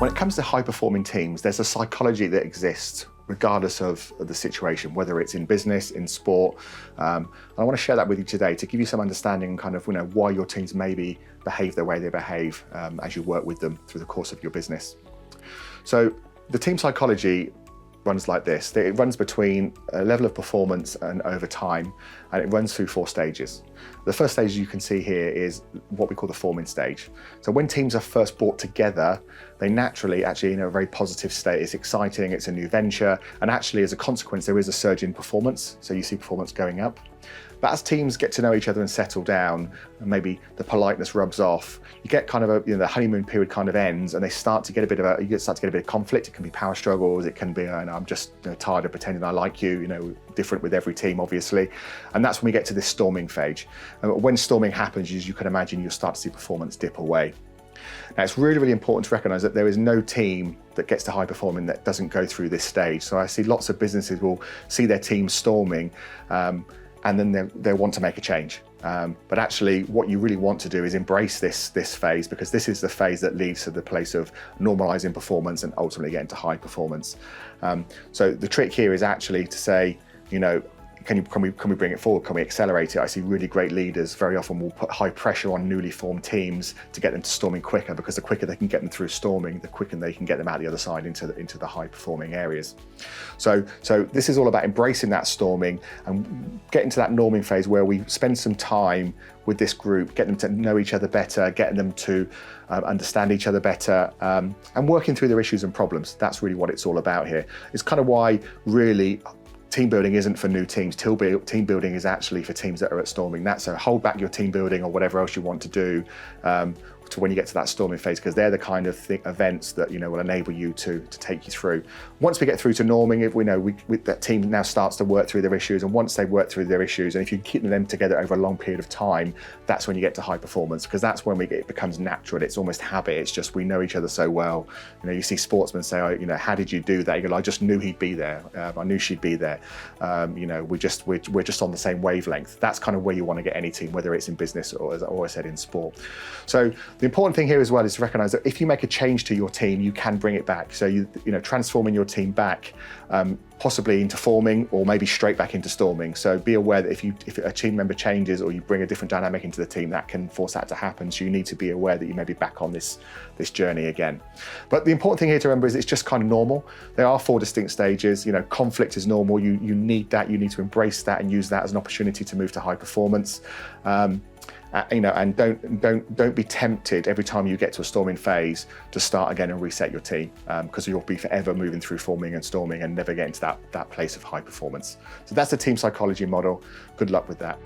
When it comes to high-performing teams, there's a psychology that exists regardless of the situation, whether it's in business, in sport. I want to share that with you today to give you some understanding kind of why your teams maybe behave the way they behave as you work with them through the course of your business. So the team psychology runs like this. It runs between a level of performance and over time, and it runs through 4 stages. The first stage you can see here is what we call the forming stage. So when teams are first brought together, they naturally actually in a very positive state. It's exciting, it's a new venture, and actually as a consequence there is a surge in performance. So you see performance going up. But as teams get to know each other and settle down, and maybe the politeness rubs off, you get kind of the honeymoon period kind of ends, and they start to get a bit of conflict. It can be power struggles. It can be, I'm just tired of pretending I like you. Different with every team, obviously, and that's when we get to this storming phase. And when storming happens, as you can imagine, you'll start to see performance dip away. Now, it's really, really important to recognise that there is no team that gets to high performing that doesn't go through this stage. So I see lots of businesses will see their team storming, and then they want to make a change. But actually what you really want to do is embrace this phase, because this is the phase that leads to the place of normalizing performance and ultimately getting to high performance. So the trick here is actually to say, can we bring it forward? Can we accelerate it? I see really great leaders very often will put high pressure on newly formed teams to get them to storming quicker, because the quicker they can get them through storming, the quicker they can get them out the other side into the high performing areas. So this is all about embracing that storming and getting to that norming phase where we spend some time with this group, get them to know each other better, getting them to understand each other better, and working through their issues and problems. That's really what it's all about here. It's kind of why really team building isn't for new teams. Team building is actually for teams that are at storming. So hold back your team building or whatever else you want to do to when you get to that storming phase, because they're the kind of events that will enable you to take you through. Once we get through to norming, if that team now starts to work through their issues, and once they work through their issues, and if you keep them together over a long period of time, that's when you get to high performance, because that's when it becomes natural. It's almost habit. It's just we know each other so well. You see sportsmen say, how did you do that? You go, I just knew he'd be there. I knew she'd be there. We're just on the same wavelength. That's kind of where you want to get any team, whether it's in business or, as I always said, in sport. So the important thing here as well is to recognize that if you make a change to your team, you can bring it back. So transforming your team back, possibly into forming or maybe straight back into storming. So be aware that if a team member changes or you bring a different dynamic into the team, that can force that to happen. So you need to be aware that you may be back on this journey again. But the important thing here to remember is it's just kind of normal. There are 4 distinct stages. Conflict is normal. You need that. You need to embrace that and use that as an opportunity to move to high performance. And don't be tempted every time you get to a storming phase to start again and reset your team, because you'll be forever moving through forming and storming and never getting to that place of high performance. So that's the team psychology model. Good luck with that.